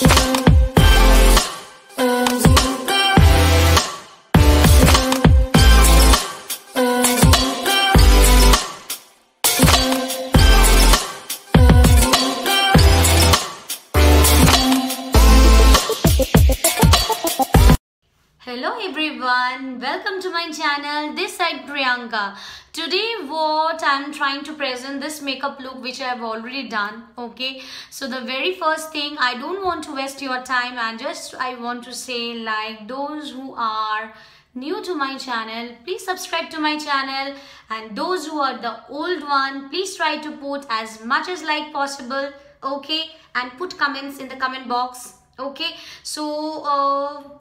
Hello everyone, welcome to my channel. This side Priyanka. Today what I'm trying to present this makeup look which I have already done. Okay, so the very first thing, I don't want to waste your time and I want to say, like, those who are new to my channel, please subscribe to my channel, and those who are the old one, please try to put as much as like possible. Okay, and put comments in the comment box. Okay, so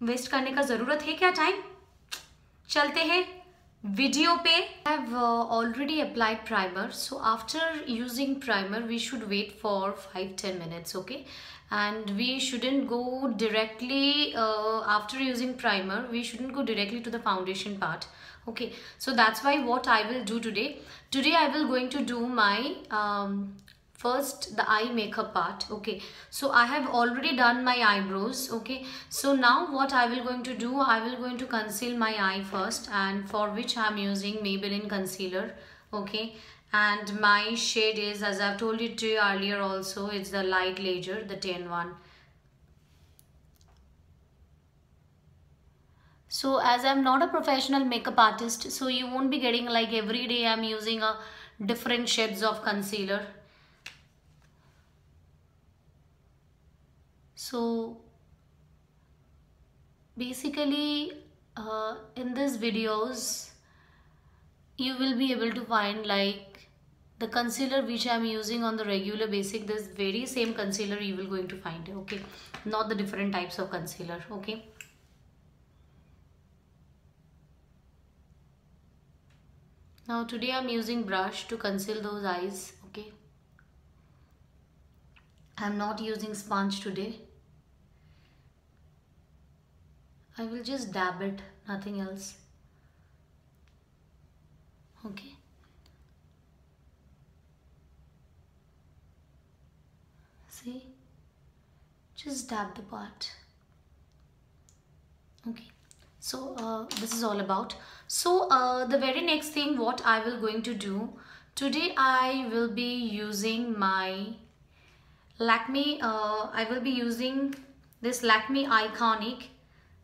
waste करने का ज़रूरत है क्या time? चलते हैं video पे. I have already applied primer, so after using primer we should wait for 5-10 minutes. Okay, and we shouldn't go directly after using primer, we shouldn't go directly to the foundation part. Okay, so that's why what I will do today I will going to do my first the eye makeup part. Okay, so I have already done my eyebrows. Okay, so now what I will going to do, I will going to conceal my eye first, and for which I'm using Maybelline concealer. Okay, and my shade is, as I've told it to you earlier also, it's the light laser, the 10-1. So as I'm not a professional makeup artist, so you won't be getting like every day I'm using a different shades of concealer. So basically in these videos you will be able to find like the concealer which I am using on the regular basic, this very same concealer you will going to find. Okay, not the different types of concealer. Okay, now today I am using brush to conceal those eyes. Okay, I am not using sponge today. I will just dab it, nothing else. Okay, see, just dab the part. Okay, so this is all about. So the very next thing what I will going to do today, I will be using my Lakme, I will be using this Lakme Iconic.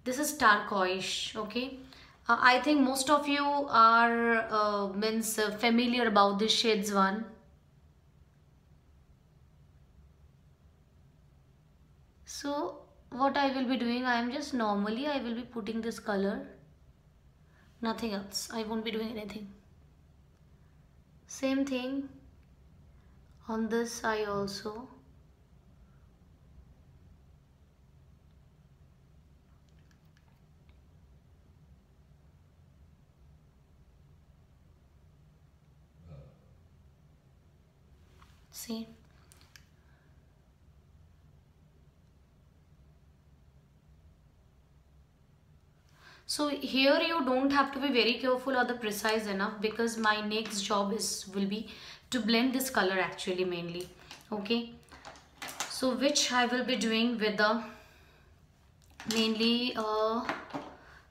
This is turquoise. Okay, I think most of you are familiar about this shades one. So what I will be doing, I am just normally I will be putting this color, nothing else. I won't be doing anything. Same thing on this eye also. See, so here you don't have to be very careful or the precise enough, because my next job will be to blend this color actually mainly. Okay, so which I will be doing with the mainly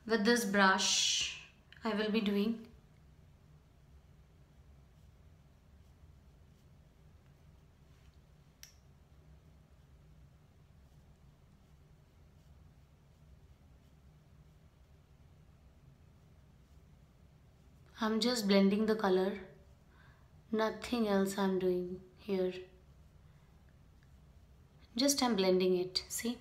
with this brush I will be doing. I'm just blending the color, nothing else I'm doing here. Just I'm blending it, see.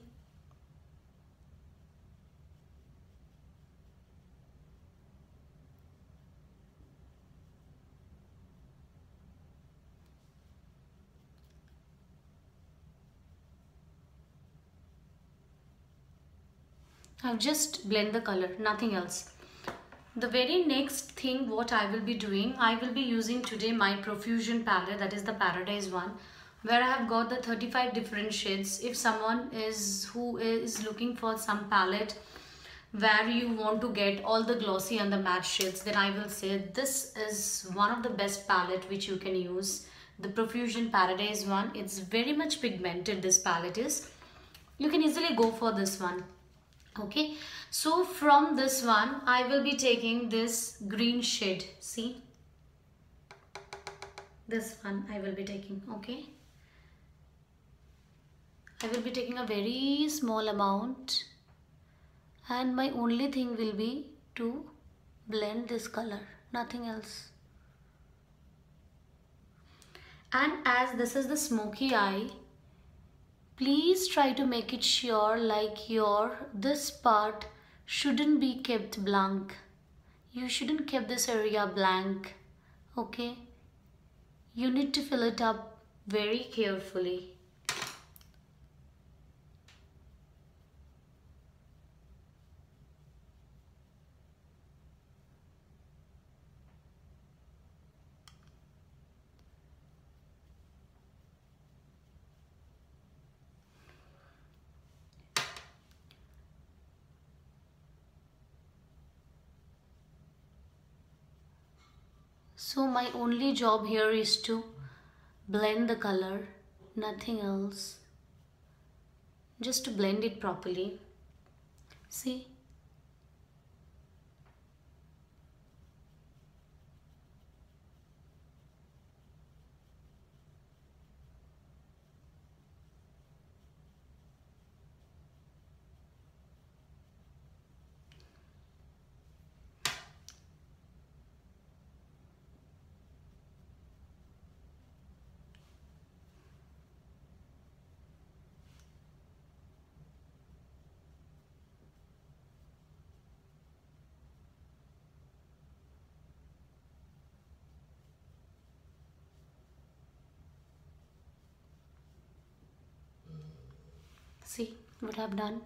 I've just blend the color, nothing else. The very next thing what I will be doing, I will be using today my Profusion palette, that is the Paradise one, where I have got the 35 different shades. If someone who is looking for some palette where you want to get all the glossy and the matte shades, then I will say this is one of the best palette which you can use. the Profusion Paradise one. It's very much pigmented, this palette is. You can easily go for this one. Okay, so from this one I will be taking this green shade. See, this one I will be taking. Okay, I will be taking a very small amount, and my only thing will be to blend this color, nothing else. And as this is the smoky eye, please try to make it sure like this part shouldn't be kept blank. You shouldn't keep this area blank. Okay, you need to fill it up very carefully. So my only job here is to blend the color, nothing else. Just to blend it properly. See? See what I've done?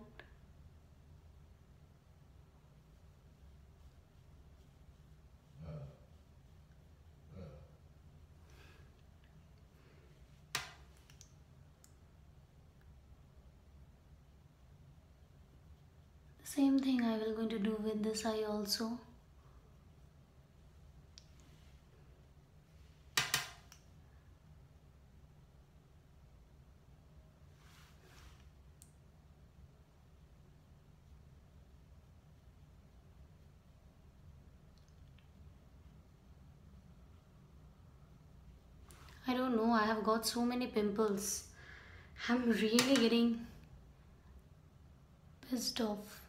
Same thing I will going to do with this eye also. I don't know, I have got so many pimples. I'm really getting pissed off.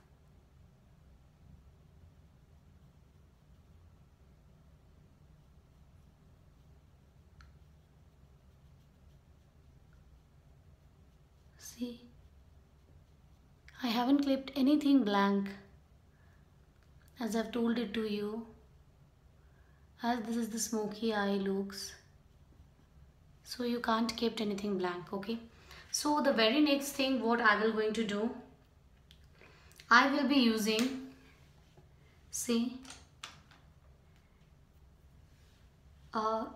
See, I haven't clipped anything blank as I've told it to you, as this is the smoky eye looks. So you can't keep anything blank, okay? So the very next thing what I will going to do, I will be using, see,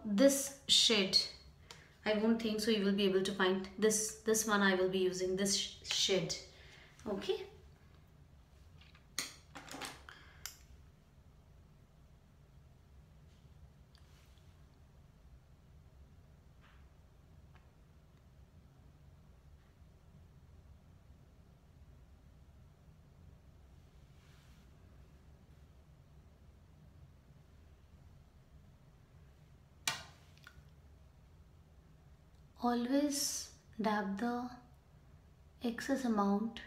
this shade. I won't think so you will be able to find this one. I will be using this shade. Okay, always dab the excess amount.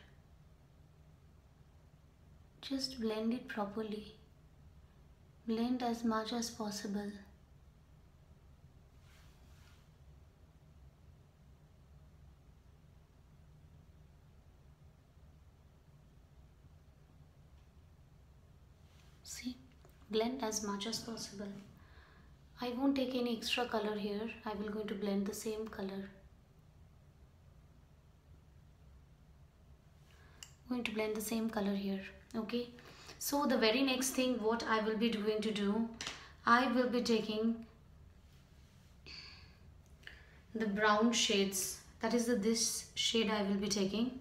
Just blend it properly. Blend as much as possible. See, blend as much as possible. I won't take any extra color here. I will going to blend the same color. Going to blend the same color here. Okay, so the very next thing what I will be doing to do, I will be taking the brown shades. That is this shade I will be taking.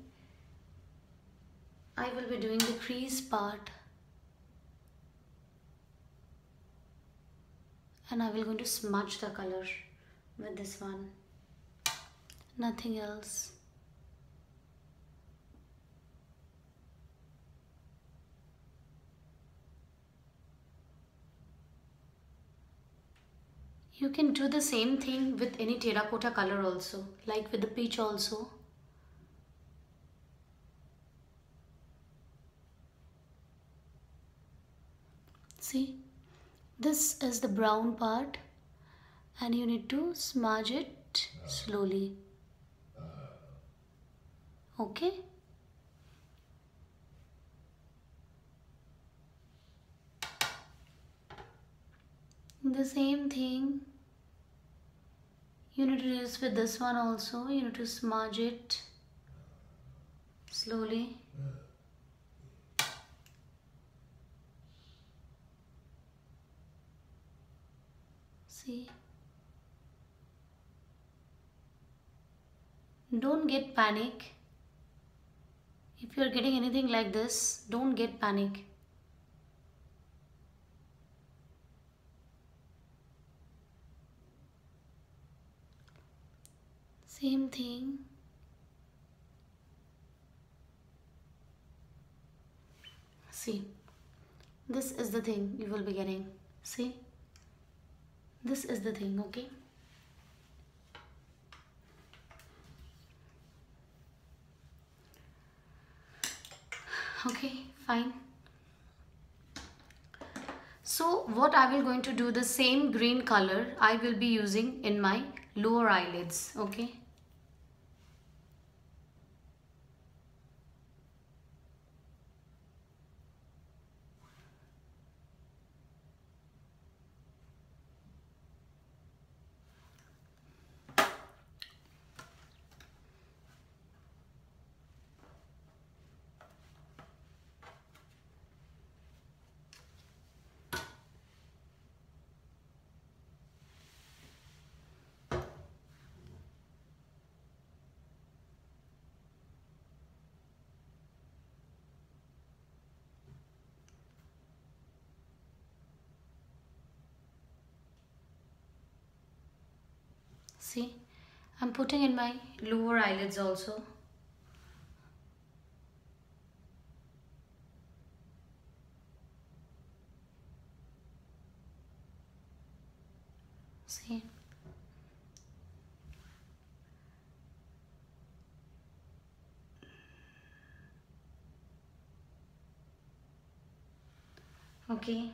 I will be doing the crease part, and I will going to smudge the color with this one. Nothing else. You can do the same thing with any terracotta color also, like with the peach also. See, this is the brown part and you need to smudge it slowly. Okay? The same thing you need to do this with this one also. You need to smudge it slowly. See? Don't get panic. If you are getting anything like this, don't get panic. Same thing. See, this is the thing you will be getting. See, this is the thing, okay? Okay, fine. So what I will going to do, the same green color I will be using in my lower eyelids, okay? See, I'm putting in my lower eyelids also. See. Okay.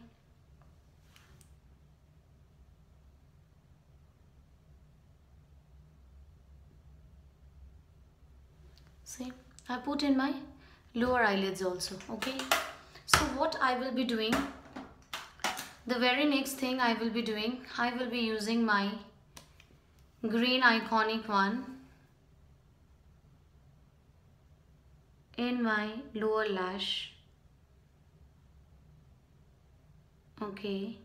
See, I put in my lower eyelids also, okay? So what I will be doing, the very next thing I will be doing, I will be using my green iconic one in my lower lash. Okay.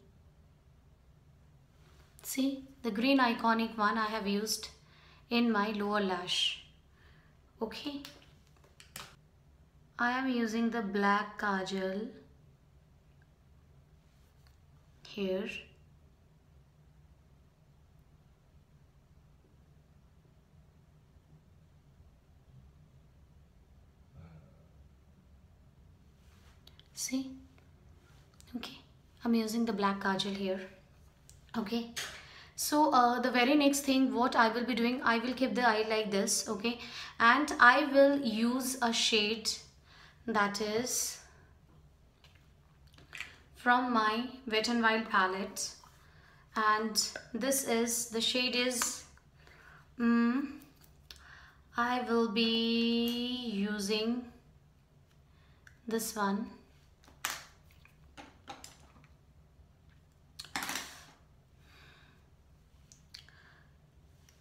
See, the green iconic one I have used in my lower lash. Okay. I am using the black kajal here. See? Okay. I'm using the black kajal here. Okay. So the very next thing what I will be doing, I will keep the eye like this, okay, and I will use a shade that is from my Wet n Wild palette, and this is, the shade is I will be using this one.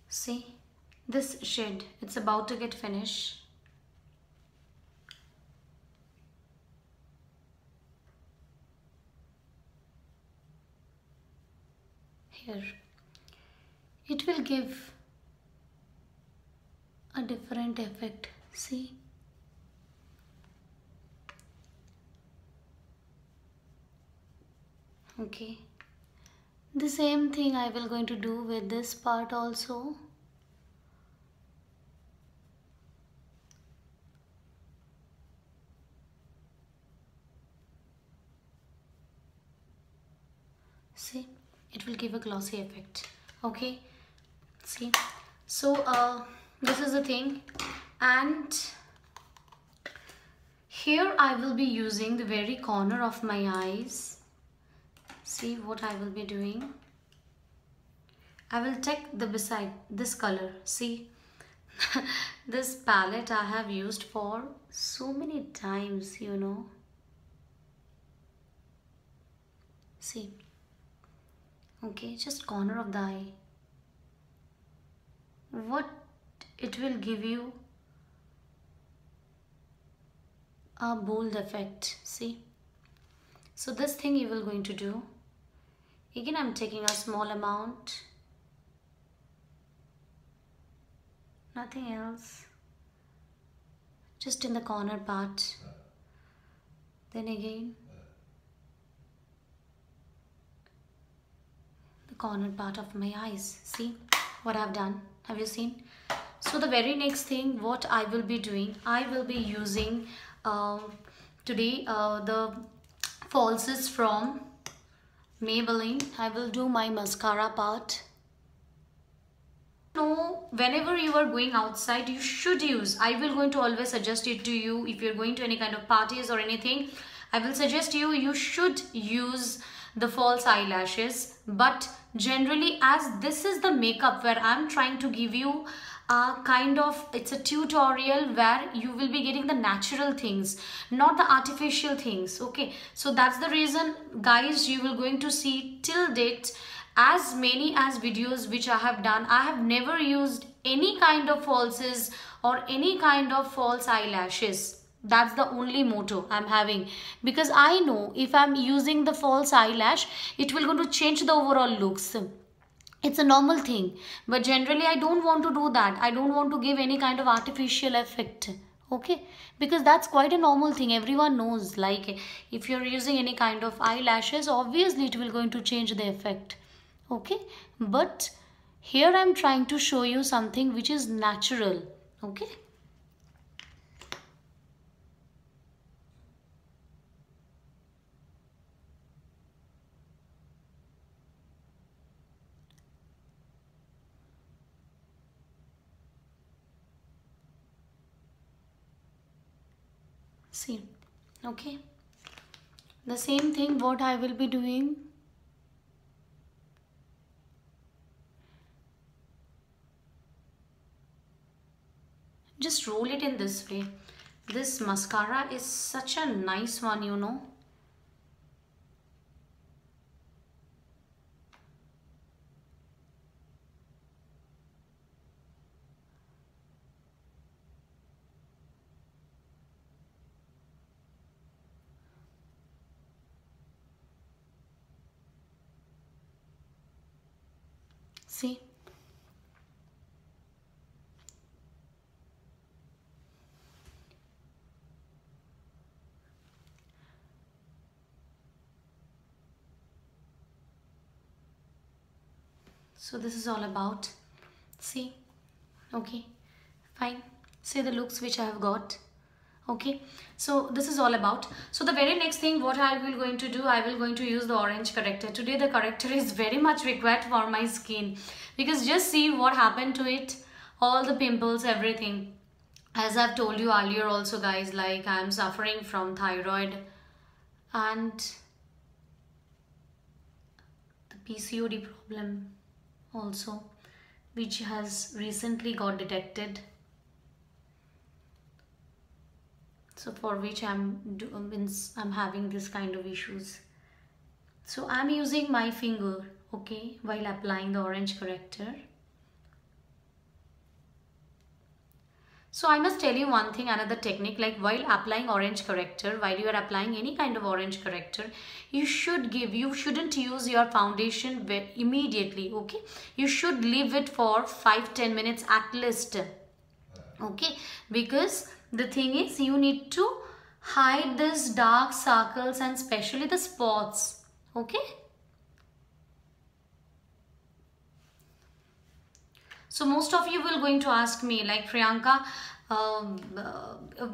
See, this shade, it's about to get finished. Here, it will give a different effect. See, okay. The same thing I will going to do with this part also. See, it will give a glossy effect. Okay, see, so this is the thing, and here I will be using the very corner of my eyes. See what I will be doing. I will take the beside this color. See, this palette I have used for so many times, you know. See, okay, just corner of the eye. What it will give you a bold effect. See, so this thing you will going to do. Again, I'm taking a small amount, nothing else, just in the corner part. Then again the corner part of my eyes. See what I've done? Have you seen? So the very next thing what I will be doing, I will be using today the falsies from Maybelline. I will do my mascara part. No, whenever you are going outside, you should use, I will going to always suggest it to you, if you're going to any kind of parties or anything, I will suggest you should use the false eyelashes. But generally, as this is the makeup where I'm trying to give you a kind of, it's a tutorial where you will be getting the natural things, not the artificial things. Okay, so that's the reason guys, you will going to see till date as many as videos which I have done, I have never used any kind of falses or any kind of false eyelashes. That's the only motto I'm having, because I know if I'm using the false eyelash, it will going to change the overall looks. It's a normal thing, but generally I don't want to do that. I don't want to give any kind of artificial effect. Okay, because that's quite a normal thing. Everyone knows, like if you're using any kind of eyelashes, obviously it will going to change the effect. Okay, but here I'm trying to show you something which is natural. Okay, see, okay, the same thing what I will be doing. Just roll it in this way. This mascara is such a nice one, you know. See, so this is all about. See, okay, fine. See the looks which I have got. Okay, so this is all about. So the very next thing what I will going to do, I will going to use the orange corrector. Today the corrector is very much required for my skin, because just see what happened to it, all the pimples, everything. As I've told you earlier also guys, like I'm suffering from thyroid and the PCOD problem also, which has recently got detected. So for which I'm having this kind of issues. So I'm using my finger, okay, while applying the orange corrector. So I must tell you one thing, another technique, like while applying orange corrector, while you are applying any kind of orange corrector, you shouldn't use your foundation immediately, okay? You should leave it for 5-10 minutes at least, okay? Because the thing is, you need to hide this dark circles and especially the spots, okay? So most of you will going to ask me like, Priyanka,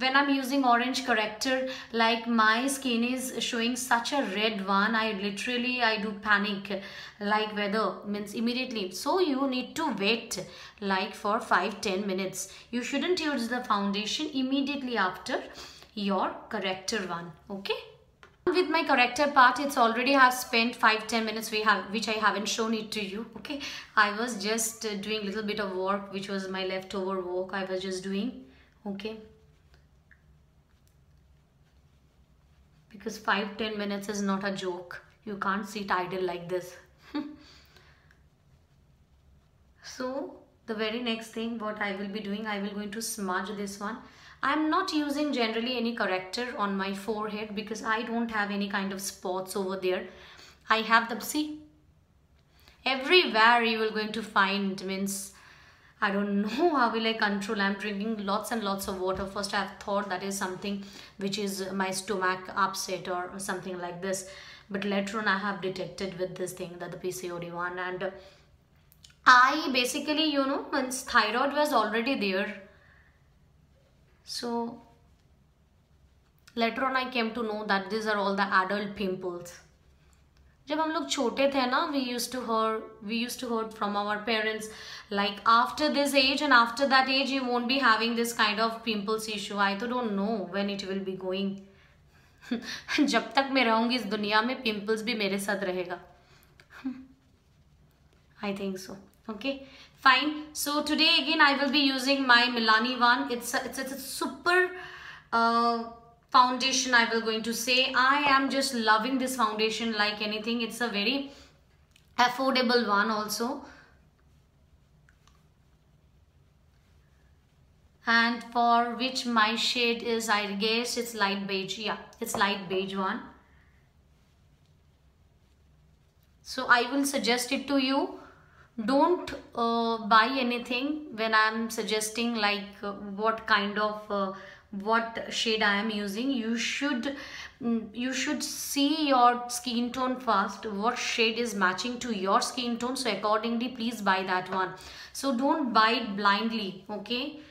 when I'm using orange corrector, like my skin is showing such a red one, I do panic, like whether means immediately. So you need to wait like for 5-10 minutes. You shouldn't use the foundation immediately after your corrector one. Okay. With my corrector part, it's already have spent 5-10 minutes which I haven't shown it to you. Okay, I was just doing a little bit of work which was my leftover work I was just doing. Okay, because 5-10 minutes is not a joke. You can't sit idle like this. So the very next thing what I will be doing, I will going to smudge this one. I'm not using generally any corrector on my forehead because I don't have any kind of spots over there. I have the, see, everywhere you will going to find, means I don't know how will I control. I'm drinking lots and lots of water. First I have thought that is something which is my stomach upset or something like this, but later on I have detected with this thing that the PCOD one, and I basically, you know, once thyroid was already there, so later on I came to know that these are all the adult pimples. जब हम लोग छोटे थे ना, we used to heard from our parents like after this age and after that age you won't be having this kind of pimples issue. I तो don't know when it will be going. जब तक मैं रहूंगी इस दुनिया में pimples भी मेरे साथ रहेगा. I think so. Okay, fine. So today again I will be using my Milani one. It's a super foundation. I will going to say I am just loving this foundation like anything. It's a very affordable one also. And for which my shade is, I guess it's light beige. Yeah, it's light beige one. So I will suggest it to you. Don't buy anything when I'm suggesting like what kind of what shade I am using. You should see your skin tone first, what shade is matching to your skin tone, so accordingly please buy that one. So don't buy it blindly. Okay,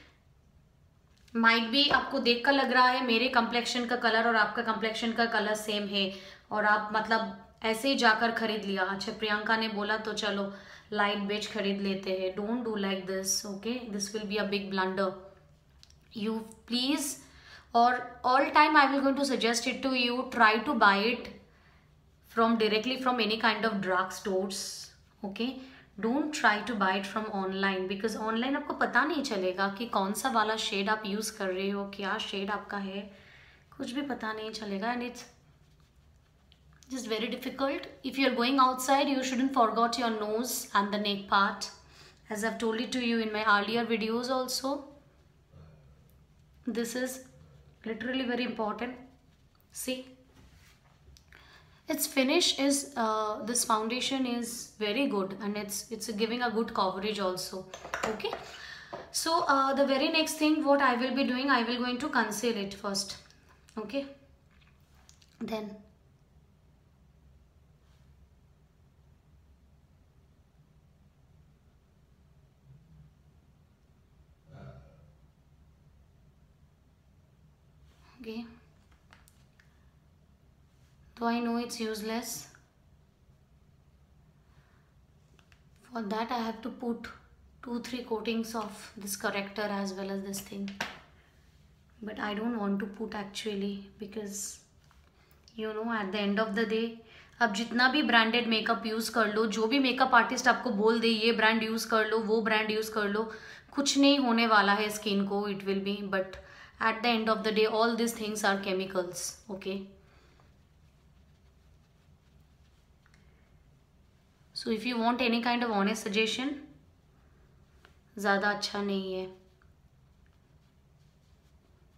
might be आपको देख कर लग रहा है मेरे complexion का colour और आपका complexion का कलर सेम है और आप मतलब ऐसे ही जाकर खरीद लिया, अच्छा प्रियंका ने बोला तो चलो लाइट बेज खरीद लेते हैं. Don't do like this. Okay, this will be a big blunder. You please, or all time I will going to suggest it to you, try to buy it from directly from any kind of drug stores. Okay, don't try to buy it from online because online आपको पता नहीं चलेगा कि कौन सा वाला shade आप use कर रहे हो, क्या शेड आपका है, कुछ भी पता नहीं चलेगा. And it's just very difficult. If you're going outside, you shouldn't forget your nose and the neck part, as I've told it to you in my earlier videos also. This is literally very important. See, its finish is this foundation is very good and it's giving a good coverage also. Okay, so the very next thing what I will be doing, I will going to conceal it first. Okay, then okay, though I know it's useless, for that I have to put 2-3 coatings of this corrector as well as this thing, but I don't want to put actually because you know at the end of the day अब जितना भी branded makeup use कर लो, जो भी makeup artist आपको बोल दे ये brand use कर लो, वो ब्रांड यूज़ कर लो, कुछ नहीं होने वाला है स्किन को. It will be, but at the end of the day all these things are chemicals. Okay, so if you want any kind of honest suggestion, ज़्यादा अच्छा नहीं है,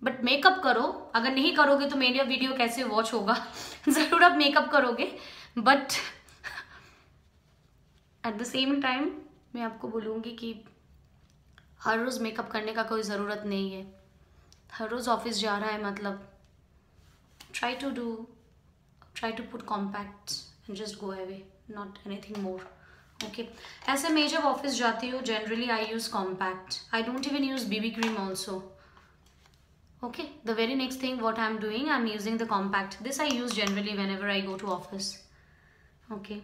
बट मेकअप करो. अगर नहीं करोगे तो मेरा वीडियो कैसे वॉच होगा. ज़रूर आप मेकअप करोगे, but at the same time मैं आपको बोलूँगी कि हर रोज़ मेकअप करने का कोई ज़रूरत नहीं है. हर रोज़ ऑफिस जा रहा है मतलब try to put compacts and just go away, not anything more. Okay ऐसे मैं जब ऑफिस जाती हूँ generally I use compact, I don't even use BB cream also. Okay, the very next thing what I'm doing, I'm using the compact. This I use generally whenever I go to office. Okay,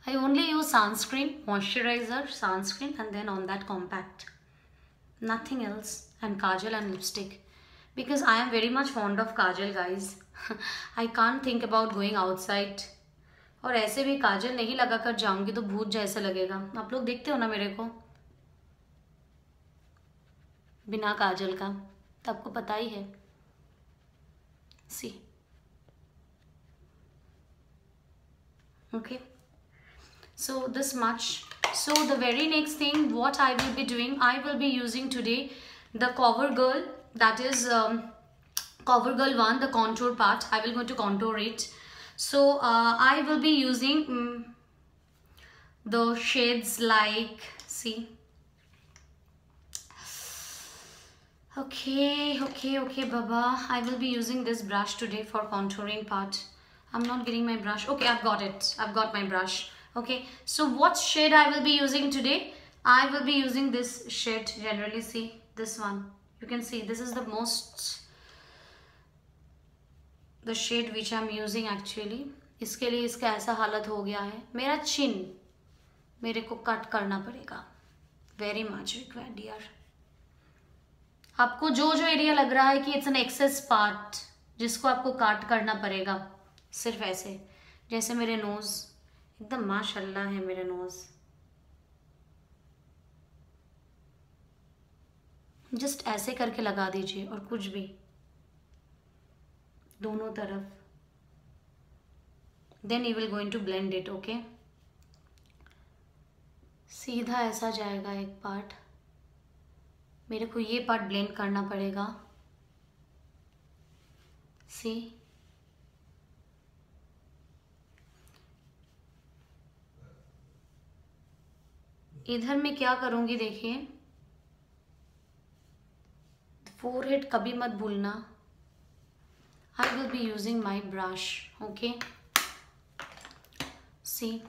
I only use sunscreen, moisturizer, sunscreen, and then on that compact, nothing else, and kajal and lipstick, because I am very much fond of kajal, guys. I can't think about going outside. और ऐसे भी काजल नहीं लगा कर जाऊंगी तो भूत जैसा लगेगा. आप लोग देखते हो ना मेरे को बिना काजल का, तो आपको पता ही है. सी okay, so this much. So the very next thing what I will be doing, I will be using today the CoverGirl, that is CoverGirl 1, the contour part. I will going to contour it. So I will be using the shades like, see, okay baba, I will be using this brush today for contouring part. I'm not getting my brush. Okay, I've got it, I've got my brush. Okay, so what shade I will be using today? I will be using this shade generally. See this one, you can see this is the shade which I'm using actually. इसके लिए इसका ऐसा हालत हो गया है, मेरा चिन मेरे को कट करना पड़ेगा. Very much required dear. आपको जो जो एरिया लग रहा है कि इट्स एन एक्सेस पार्ट जिसको आपको काट करना पड़ेगा, सिर्फ ऐसे जैसे मेरे नोज एकदम माशाल्लाह है मेरे नोज, जस्ट ऐसे करके लगा दीजिए और कुछ भी दोनों तरफ, then you will going to blend it. Okay, सीधा ऐसा जाएगा एक पार्ट, मेरे को ये पार्ट ब्लेंड करना पड़ेगा. सी, इधर मैं क्या करूंगी देखिए, फोरहेड कभी मत भूलना. I will be using my brush. Okay, see,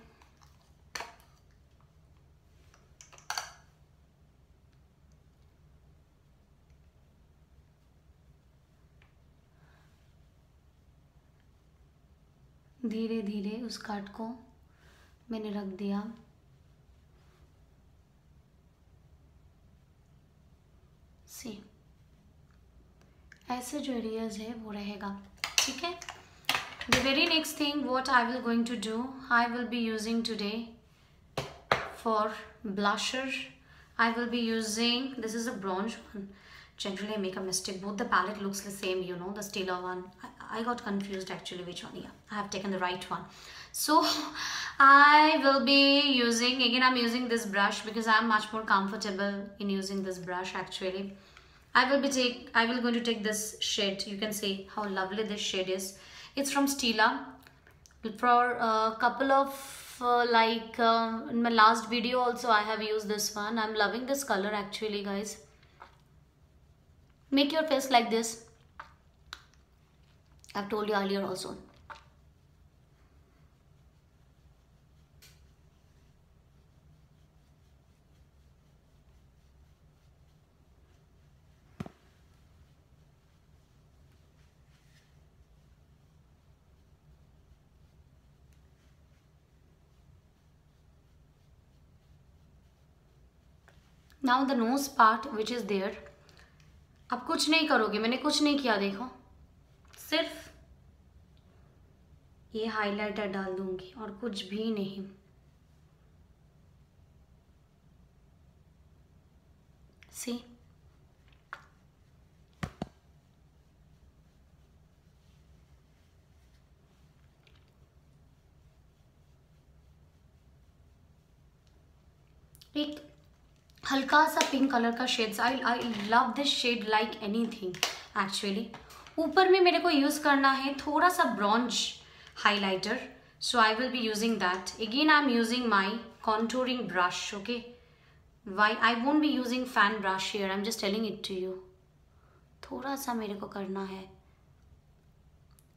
धीरे धीरे उस काट को मैंने रख दिया. सी, ऐसे जो एरियाज है वो रहेगा. ठीक है, the very next thing what I will going to do, I will be using today for blusher, I will be using, this is a bronze one. Generally I make a mistake, both the palette looks the same, you know, the Stila one. I got confused actually which one. Yeah, I have taken the right one. So I will be using, again I'm using this brush because I'm much more comfortable in using this brush actually. I will going to take this shade. You can see how lovely this shade is. It's from Stila. For a couple of in my last video also I have used this one. I'm loving this color actually, guys. Make your face like this. I've told you earlier also. Now the nose part which is there. अब कुछ नहीं करोगे, मैंने कुछ नहीं किया, देखो सिर्फ ये हाइलाइटर डाल दूंगी और कुछ भी नहीं. सी, एक हल्का सा पिंक कलर का shades. I love this shade like anything actually. ऊपर में मेरे को यूज़ करना है थोड़ा सा bronze highlighter, so I will be using that. Again I am using my contouring brush. Okay, why I won't be using fan brush here, I am just telling it to you. थोड़ा सा मेरे को करना है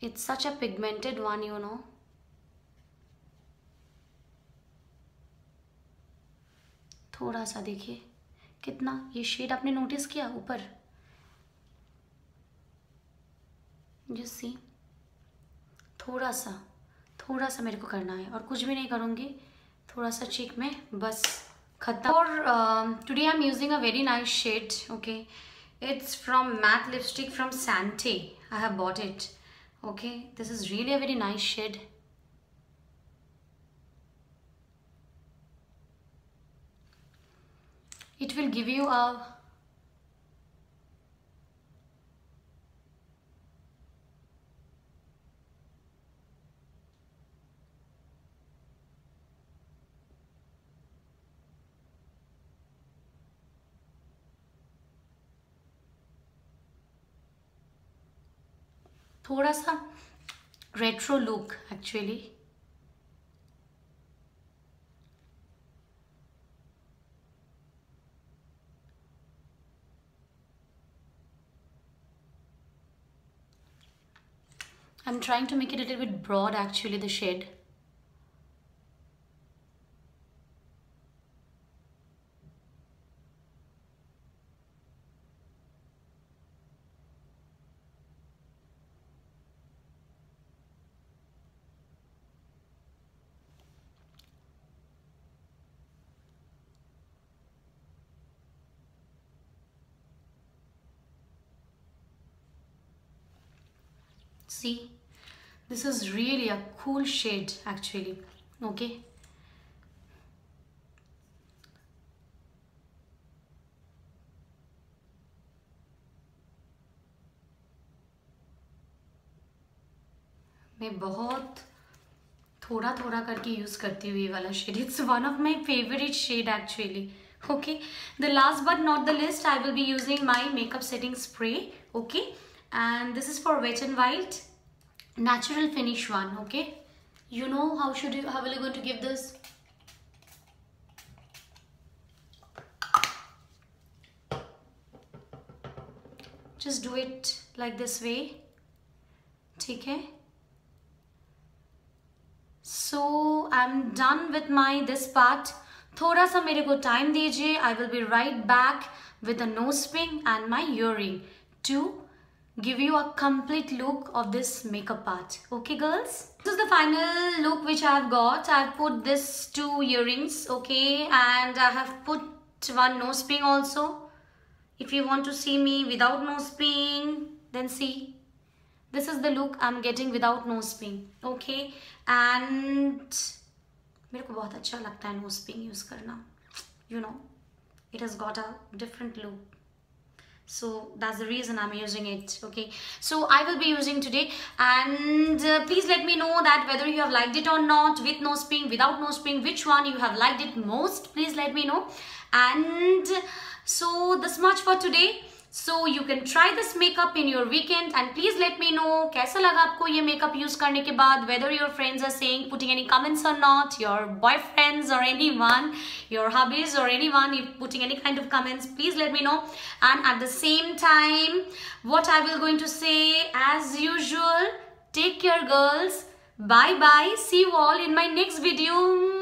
It's such a pigmented one, you know. थोड़ा सा देखिए कितना ये शेड आपने नोटिस किया ऊपर, जस्ट सी, थोड़ा सा मेरे को करना है और कुछ भी नहीं करूँगी, थोड़ा सा चीक में बस खत्म. और today I am using a very nice shade. Okay, it's from matte lipstick from Sante. I have bought it. Okay, this is really a very nice shade. It will give you a थोड़ा सा retro look actually. I'm trying to make it a little bit broad actually, the shade. See, this is really a cool shade actually. Okay, मैं बहुत थोड़ा करके use करती हूँ ये वाला shade. It's one of my favorite shade actually. Okay, the last but not the least, I will be using my makeup setting spray. Okay, and this is for Wet n Wild natural finish one. Okay, you know how will you going to give this? Just do it like this way. ठीक है, so I'm done with my this part. थोड़ा सा मेरे को time दीजिए. I will be right back with a nose pin and my earring to give you a complete look of this makeup part. Okay girls, this is the final look which I have got. I have put this 2 earrings, okay, and I have put one nose pin also. If you want to see me without nose pin, then see, this is the look I'm getting without nose pin. Okay, and मेरे को बहुत अच्छा लगता है nose pin use करना. You know, it has got a different look. So that's the reason I'm using it. Okay, so I will be using today, and please let me know that whether you have liked it or not, with nose pin, without nose pin, which one you have liked it most. Please let me know. And so this much for today. So you can try this makeup in your weekend, and please let me know कैसा लगा आपको ये makeup use करने के बाद. Whether your friends are saying, putting any comments or not, your boyfriends or anyone, your hubbies or anyone, if putting any kind of comments, please let me know. And at the same time, what I will going to say as usual, take care girls. Bye bye. See you all in my next video.